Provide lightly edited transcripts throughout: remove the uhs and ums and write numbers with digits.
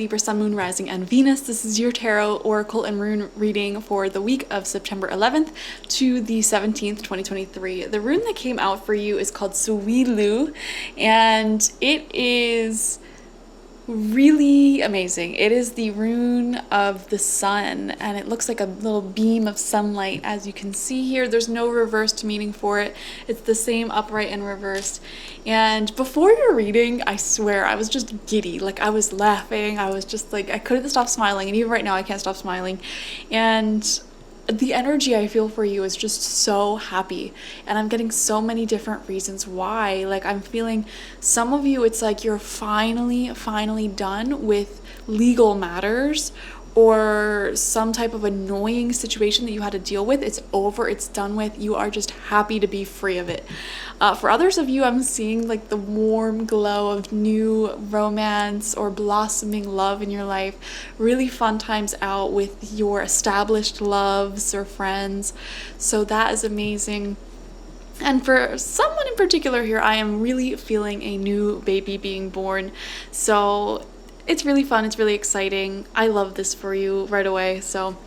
Libra, Sun, Moon, Rising, and Venus. This is your Tarot, Oracle, and Rune reading for the week of September 11th to the 17th, 2023. The rune that came out for you is called Suilu, and it is really amazing. It is the rune of the sun, and it looks like a little beam of sunlight. As you can see here, there's no reversed meaning for it. It's the same upright and reversed. And before your reading, I swear I was just giddy. Like, I was laughing. I was just like, I couldn't stop smiling, and even right now I can't stop smiling. And the energy I feel for you is just so happy, and I'm getting so many different reasons why. Like, I'm feeling some of you, it's like you're finally done with legal matters or some type of annoying situation that you had to deal with. It's over, it's done with. You are just happy to be free of it. For others of you, I'm seeing like the warm glow of new romance or blossoming love in your life. Really fun times out with your established loves or friends. So that is amazing. And for someone in particular here, I am really feeling a new baby being born. So it's really fun. It's really exciting. I love this for you right away. So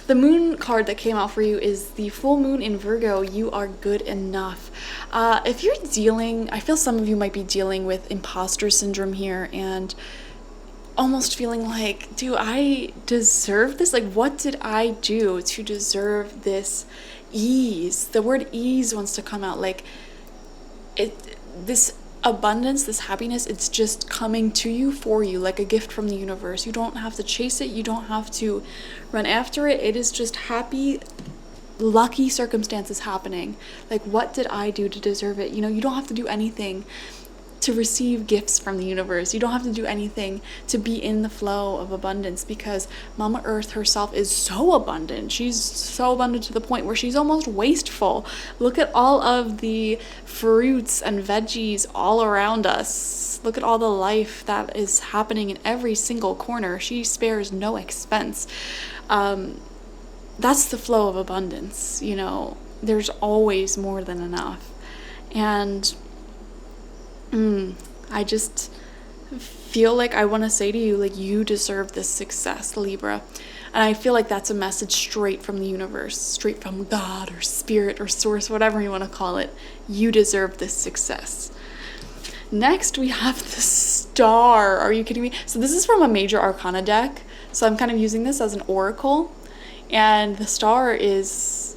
the moon card that came out for you is the full moon in Virgo. You are good enough. If you're dealing, I feel some of you might be dealing with imposter syndrome here and almost feeling like, do I deserve this? Like, what did I do to deserve this ease? The word ease wants to come out. Like, this abundance, this happiness, it's just coming to you for you like a gift from the universe. You don't have to chase it. You don't have to run after it. It is just happy, lucky circumstances happening. Like, what did I do to deserve it? You know, you don't have to do anything to receive gifts from the universe. You don't have to do anything to be in the flow of abundance, because Mama Earth herself is so abundant. She's so abundant to the point where she's almost wasteful. Look at all of the fruits and veggies all around us. Look at all the life that is happening in every single corner. She spares no expense. That's the flow of abundance. You know, there's always more than enough. And I just feel like I want to say to you, like, you deserve this success, Libra. And I feel like that's a message straight from the universe, straight from God or spirit or source, whatever you want to call it. You deserve this success. Next, we have the Star. Are you kidding me? So this is from a major arcana deck. So I'm kind of using this as an oracle. And the Star is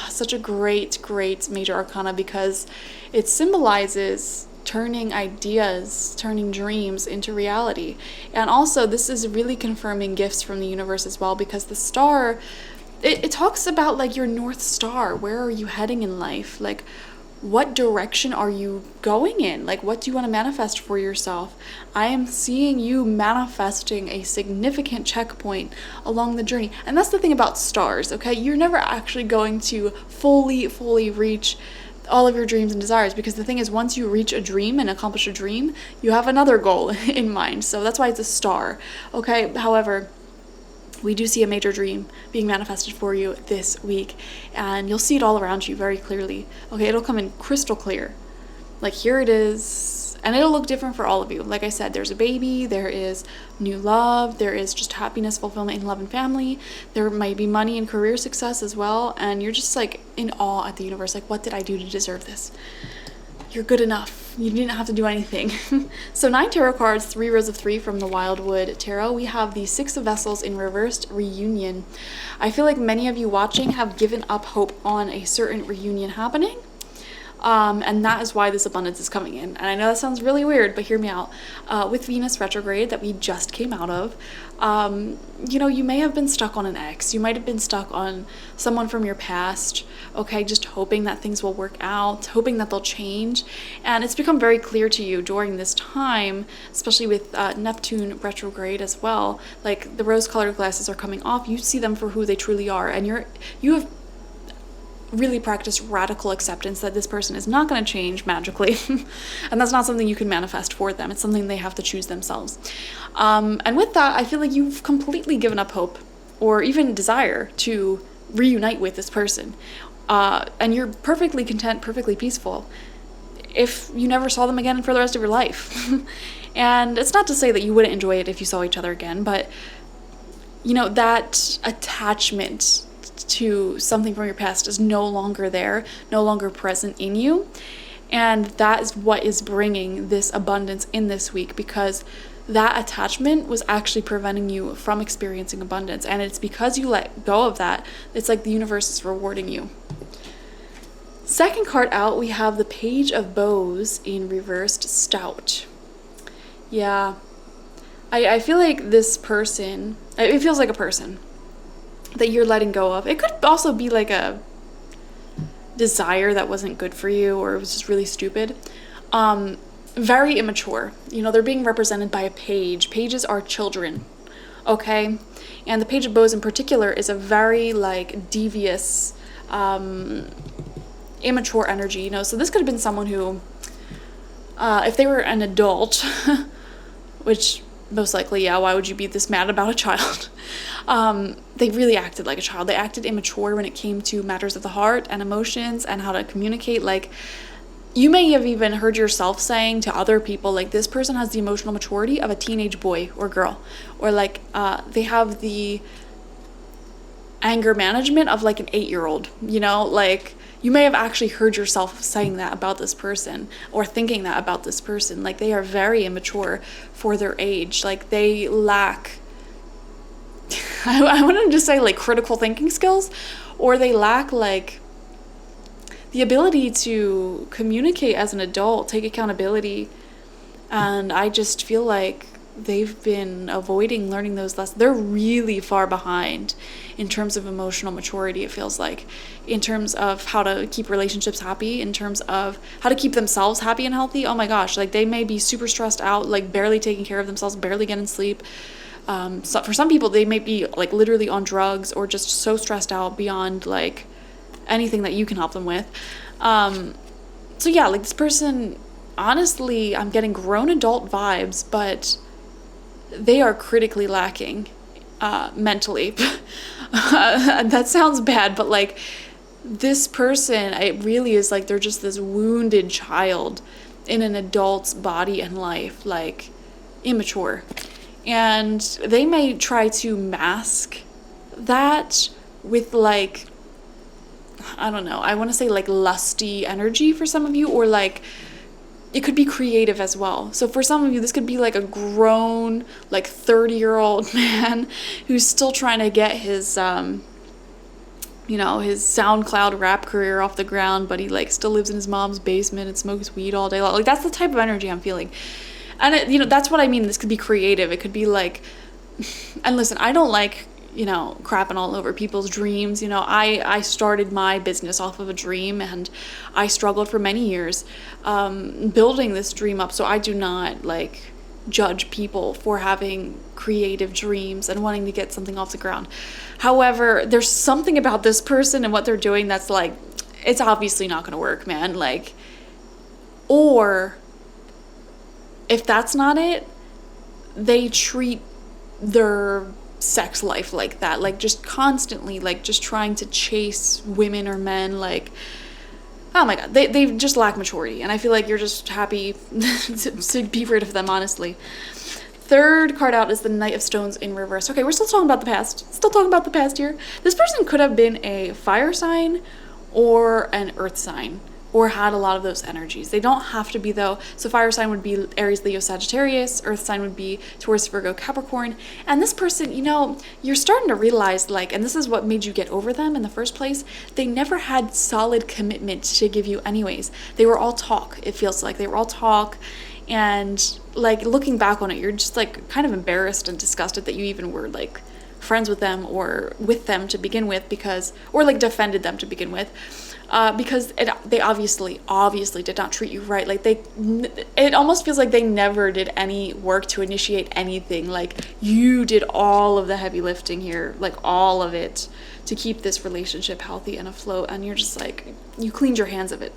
such a great major arcana because it symbolizes turning ideas, turning dreams into reality. And also, this is really confirming gifts from the universe as well, because the Star, it talks about like your North Star. Where are you heading in life? Like, what direction are you going in? Like, what do you want to manifest for yourself? I am seeing you manifesting a significant checkpoint along the journey. And that's the thing about stars, okay? You're never actually going to fully reach all of your dreams and desires, because the thing is, once you reach a dream and accomplish a dream, you have another goal in mind. So that's why it's a star, okay? However, we do see a major dream being manifested for you this week, and you'll see it all around you very clearly. Okay, it'll come in crystal clear. Like, here it is. And it'll look different for all of you. Like I said, there's a baby, there is new love, there is just happiness, fulfillment in love and family. There might be money and career success as well. And you're just like in awe at the universe. Like, what did I do to deserve this? You're good enough. You didn't have to do anything. So 9 tarot cards, 3 rows of 3 from the Wildwood Tarot. We have the 6 of Vessels in reversed, reunion. I feel like many of you watching have given up hope on a certain reunion happening. And that is why this abundance is coming in. And I know that sounds really weird, but hear me out. With Venus retrograde that we just came out of, you know, you may have been stuck on an ex. You might have been stuck on someone from your past, okay, just hoping that things will work out, hoping that they'll change. And it's become very clear to you during this time, especially with Neptune retrograde as well, like the rose-colored glasses are coming off. You see them for who they truly are, and you have really practice radical acceptance that this person is not going to change magically. And that's not something you can manifest for them. It's something they have to choose themselves. And with that, I feel like you've completely given up hope or even desire to reunite with this person. And you're perfectly content, perfectly peaceful if you never saw them again for the rest of your life. And it's not to say that you wouldn't enjoy it if you saw each other again, but you know, that attachment to something from your past is no longer there, no longer present in you. And that is what is bringing this abundance in this week, because that attachment was actually preventing you from experiencing abundance. And it's because you let go of that, it's like the universe is rewarding you. Second card out, we have the Page of Bows in reversed stout. Yeah, I feel like this person, it feels like a person that you're letting go of. It could also be like a desire that wasn't good for you, or it was just really stupid. Very immature. You know, they're being represented by a page. Pages are children, okay? And the Page of Bows in particular is a very like devious, immature energy, you know? So this could have been someone who, if they were an adult, which most likely, yeah, why would you be this mad about a child? They really acted like a child. They acted immature when it came to matters of the heart and emotions and how to communicate. Like, you may have even heard yourself saying to other people, like, this person has the emotional maturity of a teenage boy or girl, or like they have the anger management of like an 8-year-old, you know? Like, you may have actually heard yourself saying that about this person, or thinking that about this person. Like, they are very immature for their age. Like, they lack, I wouldn't just say like critical thinking skills, or they lack like the ability to communicate as an adult, take accountability. And I just feel like they've been avoiding learning those lessons. They're really far behind in terms of emotional maturity, it feels like, in terms of how to keep relationships happy, in terms of how to keep themselves happy and healthy. Oh my gosh, like they may be super stressed out, like barely taking care of themselves, barely getting sleep. So for some people, they may be like literally on drugs, or just so stressed out beyond like anything that you can help them with. So yeah, like this person, honestly, I'm getting grown adult vibes, but they are critically lacking mentally. That sounds bad, but like this person, it really is like they're just this wounded child in an adult's body and life, like immature. And they may try to mask that with like, I don't know, I want to say like lusty energy for some of you, or like it could be creative as well. So for some of you, this could be like a grown, like 30-year-old man who's still trying to get his, you know, his SoundCloud rap career off the ground, but he like still lives in his mom's basement and smokes weed all day long. Like that's the type of energy I'm feeling. And it, you know, that's what I mean. This could be creative. It could be like, and listen, I don't like, you know, crapping all over people's dreams. You know, I started my business off of a dream, and I struggled for many years building this dream up. So I do not like judge people for having creative dreams and wanting to get something off the ground. However, there's something about this person and what they're doing that's like, it's obviously not going to work, man. Like, or if that's not it, they treat their sex life like that, like just constantly, like just trying to chase women or men, like, oh my god, they just lack maturity, and I feel like you're just happy to be rid of them, honestly. Third card out is the Knight of Stones in reverse. Okay, we're still talking about the past here. This person could have been a fire sign or an earth sign, or had a lot of those energies. They don't have to be, though. So fire sign would be Aries, Leo, Sagittarius. Earth sign would be Taurus, Virgo, Capricorn. And this person, you know, you're starting to realize, like, and this is what made you get over them in the first place, they never had solid commitment to give you anyways. They were all talk, it feels like. They were all talk. And, like, looking back on it, you're just, like, kind of embarrassed and disgusted that you even were, like, friends with them or with them to begin with, because, or, like, defended them to begin with. Because they obviously did not treat you right. Like it almost feels like they never did any work to initiate anything. Like you did all of the heavy lifting here, like all of it, to keep this relationship healthy and afloat. And you're just like, you cleaned your hands of it.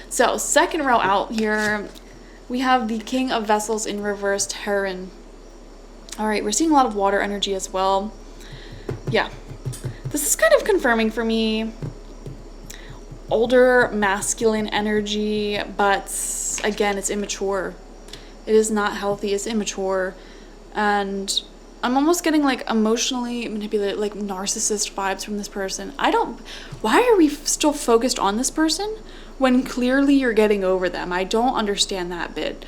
So second row out here, we have the King of Vessels in reversed, Heron. All right, we're seeing a lot of water energy as well. Yeah, this is kind of confirming for me. Older masculine energy, but again, it's immature. It is not healthy. It's immature. And I'm almost getting like emotionally manipulated, like narcissist vibes from this person. Why are we still focused on this person when clearly you're getting over them? I don't understand that bit.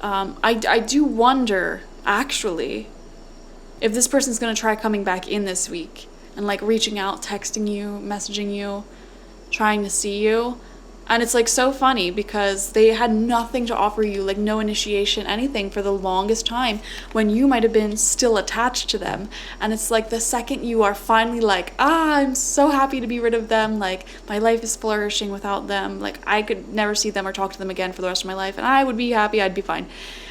I do wonder, actually, if this person's going to try coming back in this week and like reaching out, texting you, messaging you, trying to see you. And it's like so funny because they had nothing to offer you, like no initiation, anything for the longest time when you might have been still attached to them. And it's like the second you are finally like, I'm so happy to be rid of them. Like my life is flourishing without them. Like I could never see them or talk to them again for the rest of my life. And I would be happy. I'd be fine.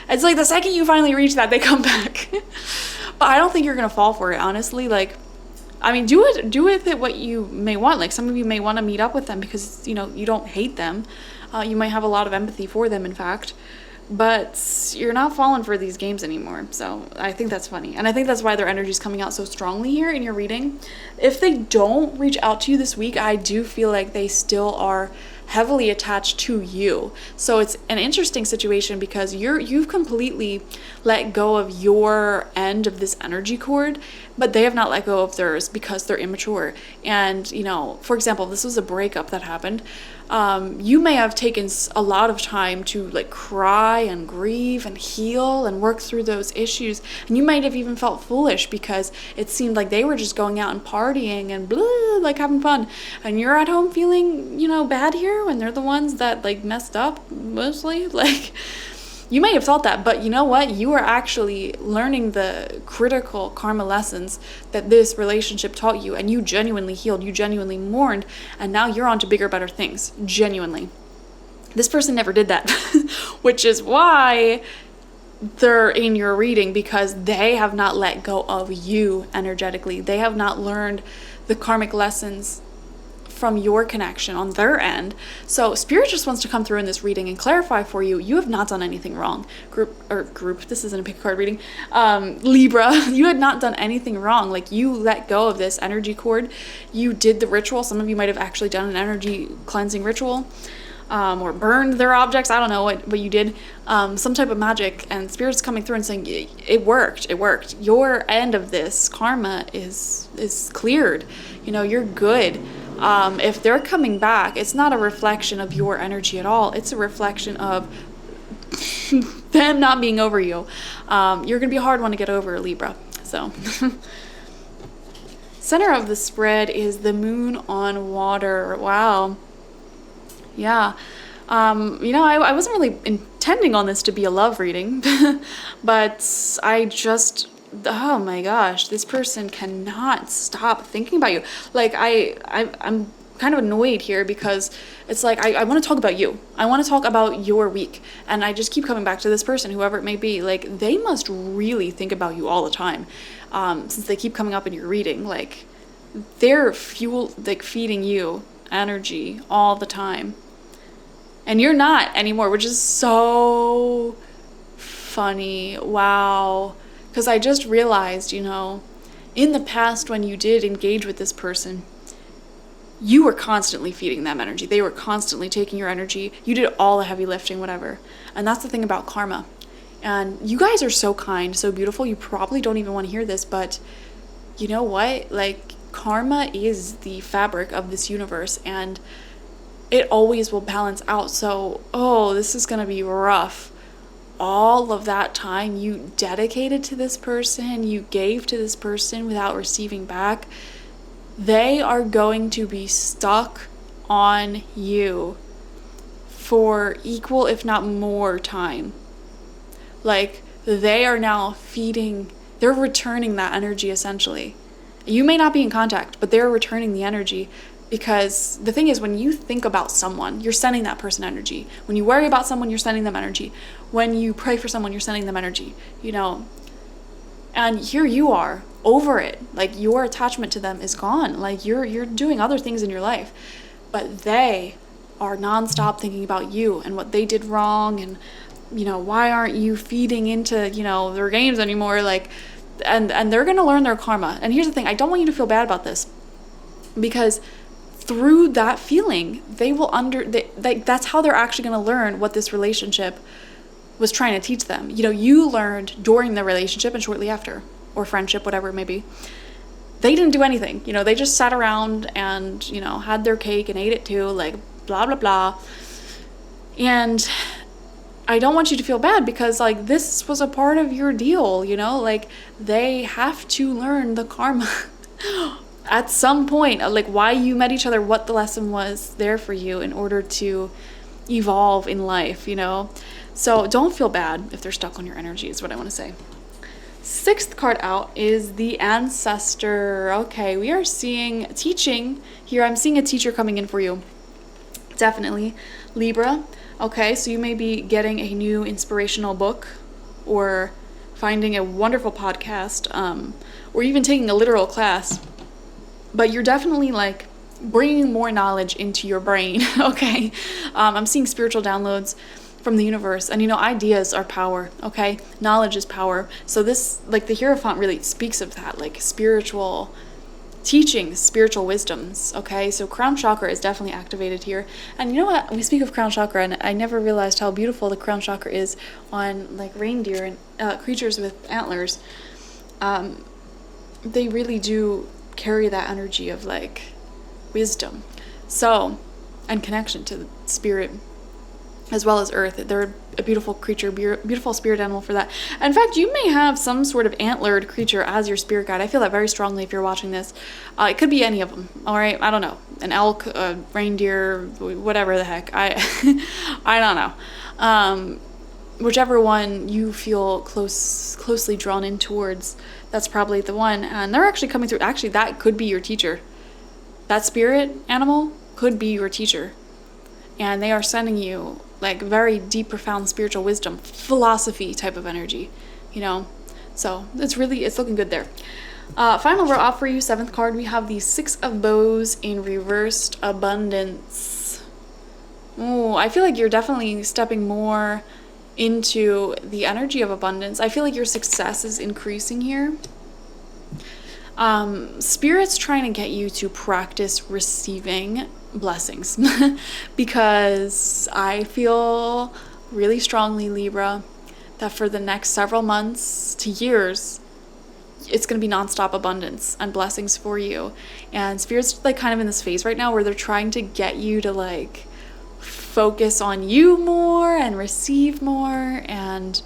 It's like the second you finally reach that, they come back. But I don't think you're going to fall for it, honestly. Like, I mean, do with it what you may want. Like some of you may want to meet up with them because, you don't hate them. You might have a lot of empathy for them, in fact. But you're not falling for these games anymore. So I think that's funny. And I think that's why their energy is coming out so strongly here in your reading. If they don't reach out to you this week, I do feel like they still are heavily attached to you. So it's an interesting situation because you've completely let go of your end of this energy cord, but they have not let go of theirs because they're immature. And, for example, this was a breakup that happened. You may have taken a lot of time to like cry and grieve and heal and work through those issues. And you might have even felt foolish because it seemed like they were just going out and partying and blah, like having fun. And you're at home feeling, bad here when they're the ones that like messed up mostly. Like you may have thought that, but you know what? You are actually learning the critical karma lessons that this relationship taught you, and you genuinely healed, you genuinely mourned, and now you're on to bigger, better things. Genuinely. This person never did that, which is why they're in your reading, because they have not let go of you energetically. They have not learned the karmic lessons from your connection on their end. So Spirit just wants to come through in this reading and clarify for you, you have not done anything wrong. Group, this isn't a pick a card reading. Libra, you had not done anything wrong. Like you let go of this energy cord. You did the ritual. Some of you might have actually done an energy cleansing ritual. Or burned their objects. I don't know what you did. Some type of magic, and Spirit's coming through and saying it worked. Your end of this karma is cleared. You're good. If they're coming back, it's not a reflection of your energy at all. It's a reflection of them not being over you. You're gonna be a hard one to get over, Libra. So center of the spread is the moon on water. Wow. Yeah. I wasn't really intending on this to be a love reading, but oh my gosh, this person cannot stop thinking about you. Like I'm kind of annoyed here because it's like, I want to talk about you. I want to talk about your week. And I just keep coming back to this person, whoever it may be. Like they must really think about you all the time. Since they keep coming up in your reading, like they're feeding you energy all the time. And you're not anymore, which is so funny. Wow. Because I just realized, in the past when you did engage with this person, you were constantly feeding them energy. They were constantly taking your energy. You did all the heavy lifting, whatever. And that's the thing about karma. And you guys are so kind, so beautiful. You probably don't even want to hear this, but you know what? Like, karma is the fabric of this universe, and it always will balance out. So, this is going to be rough. All of that time you dedicated to this person, you gave to this person without receiving back, they are going to be stuck on you for equal, if not more time. Like, they are now they're returning that energy essentially. You may not be in contact, but they're returning the energy. Because the thing is, when you think about someone, you're sending that person energy. When you worry about someone, you're sending them energy. When you pray for someone, you're sending them energy, And here you are, over it. Like, your attachment to them is gone. Like, you're doing other things in your life. But they are nonstop thinking about you and what they did wrong and, why aren't you feeding into, their games anymore? Like, and they're going to learn their karma. And here's the thing, I don't want you to feel bad about this. Because through that feeling, they will that's how they're actually going to learn what this relationship was trying to teach them. You know, you learned during the relationship and shortly after, or friendship, whatever it may be. They didn't do anything. You know, they just sat around and, you know, had their cake and ate it too, like blah, blah, blah. And I don't want you to feel bad because, like, this was a part of your deal, you know? Like, they have to learn the karma at some point, like, why you met each other, what the lesson was there for you in order to evolve in life, you know? So don't feel bad if they're stuck on your energy is what I want to say. 6th card out is the Ancestor. Okay, we are seeing teaching here. I'm seeing a teacher coming in for you. Definitely. Libra. Okay, so you may be getting a new inspirational book or finding a wonderful podcast, or even taking a literal class. But you're definitely like bringing more knowledge into your brain, okay? I'm seeing spiritual downloads from the universe, and you know, ideas are power, okay? Knowledge is power. So this, like, the Hierophant really speaks of that, like spiritual teachings, spiritual wisdoms, okay? So crown chakra is definitely activated here. And you know what? We speak of crown chakra, and I never realized how beautiful the crown chakra is on, like, reindeer and creatures with antlers. They really do carry that energy of, like, wisdom. So, and connection to the spirit as well as earth. They're a beautiful creature, beautiful spirit animal for that. In fact, you may have some sort of antlered creature as your spirit guide. I feel that very strongly if you're watching this. It could be any of them, all right? I don't know. An elk, a reindeer, whatever the heck. I don't know. Whichever one you feel closely drawn in towards, that's probably the one. And they're actually coming through. Actually, that could be your teacher. That spirit animal could be your teacher. And they are sending you, like, very deep, profound spiritual wisdom, philosophy type of energy, you know? So it's looking good there. Final row off for you, 7th card, we have the 6 of Bows in reversed abundance. Oh, I feel like you're definitely stepping more into the energy of abundance. I feel like your success is increasing here. Spirit's trying to get you to practice receiving blessings because I feel really strongly, Libra, that for the next several months to years, it's going to be nonstop abundance and blessings for you. And Spirit's, like, kind of in this phase right now where they're trying to get you to, like, focus on you more and receive more, and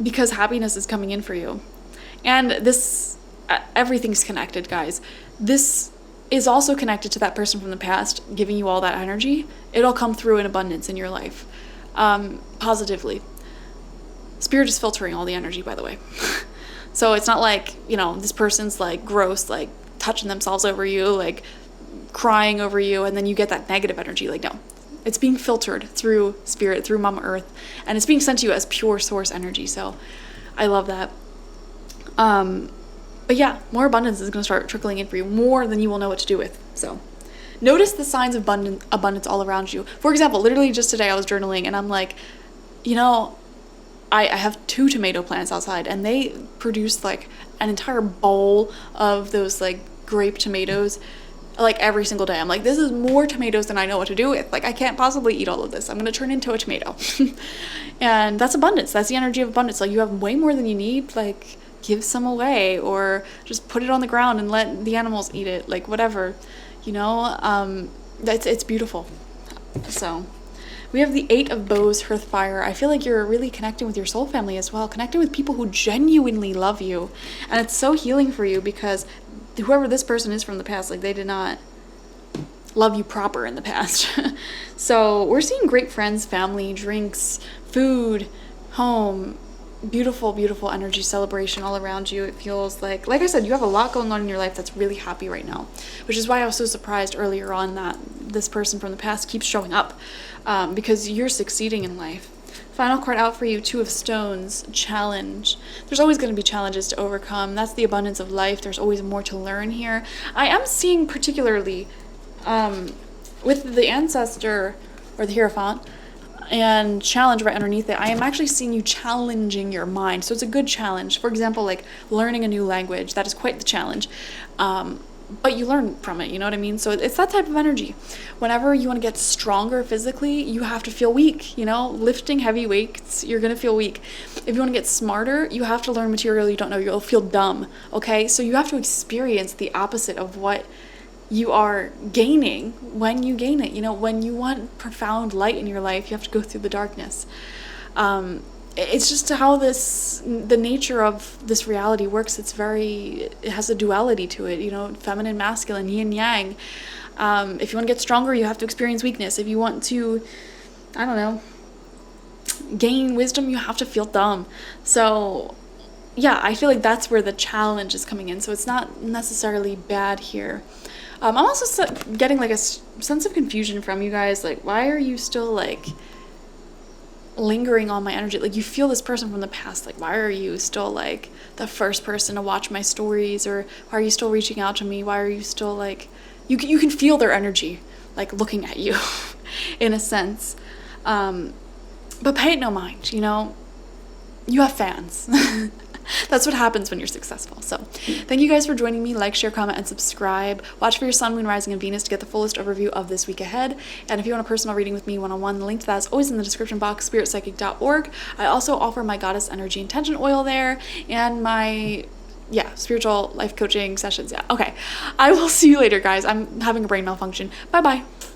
because happiness is coming in for you. And this, everything's connected, guys. This is also connected to that person from the past giving you all that energy. It'll come through in abundance in your life, positively. Spirit is filtering all the energy, by the way. So it's not like, you know, this person's, like, gross, like, touching themselves over you, like, crying over you, and then you get that negative energy. Like, no. It's being filtered through Spirit, through Mama Earth, and it's being sent to you as pure source energy. So I love that. But yeah, more abundance is going to start trickling in for you, more than you will know what to do with. So notice the signs of abundance all around you. For example, literally just today I was journaling and I'm like, you know, I have 2 tomato plants outside and they produced, like, an entire bowl of those, like, grape tomatoes, like, every single day. I'm like, this is more tomatoes than I know what to do with. Like, I can't possibly eat all of this. I'm going to turn into a tomato. And that's abundance. That's the energy of abundance. Like, you have way more than you need. Like, give some away or just put it on the ground and let the animals eat it, like, whatever, you know. It's beautiful. So we have the 8 of Bows, Hearthfire. I feel like you're really connecting with your soul family as well, connecting with people who genuinely love you, and it's so healing for you because whoever this person is from the past, like, they did not love you proper in the past. So we're seeing great friends, family, drinks, food, home, beautiful, beautiful energy, celebration all around you. It feels like I said, you have a lot going on in your life that's really happy right now, which is why I was so surprised earlier on that this person from the past keeps showing up, because you're succeeding in life. Final card out for you, 2 of Stones, challenge. There's always going to be challenges to overcome. That's the abundance of life. There's always more to learn here. I am seeing particularly with the Ancestor or the Hierophant and challenge right underneath it, I am actually seeing you challenging your mind. So it's a good challenge. For example, like learning a new language. That is quite the challenge. but you learn from it, you know what I mean? So it's that type of energy. Whenever you want to get stronger physically, you have to feel weak, you know? Lifting heavy weights, you're going to feel weak. If you want to get smarter, you have to learn material you don't know. You'll feel dumb, okay? So you have to experience the opposite of what you are gaining when you gain it. You know, when you want profound light in your life, you have to go through the darkness. It's just how the nature of this reality works. It has a duality to it, you know, feminine, masculine, yin, yang. If you want to get stronger, you have to experience weakness. If you want to, I don't know, gain wisdom, you have to feel dumb. So yeah, I feel like that's where the challenge is coming in. So it's not necessarily bad here. I'm also getting like a sense of confusion from you guys. Like, why are you still like lingering on my energy? Like, you feel this person from the past. Like, why are you still like the first person to watch my stories? Or why are you still reaching out to me? Why are you still like, you can feel their energy like looking at you in a sense. But pay it no mind, you know, you have fans. That's what happens when you're successful. So thank you guys for joining me. Like, share, comment, and subscribe. Watch for your sun, moon, rising, and Venus to get the fullest overview of this week ahead. And if you want a personal reading with me one-on-one, the link to that is always in the description box, spiritpsychic.org. I also offer my Goddess Energy Intention Oil there and my spiritual life coaching sessions. Yeah, okay. I will see you later, guys. I'm having a brain malfunction. Bye-bye.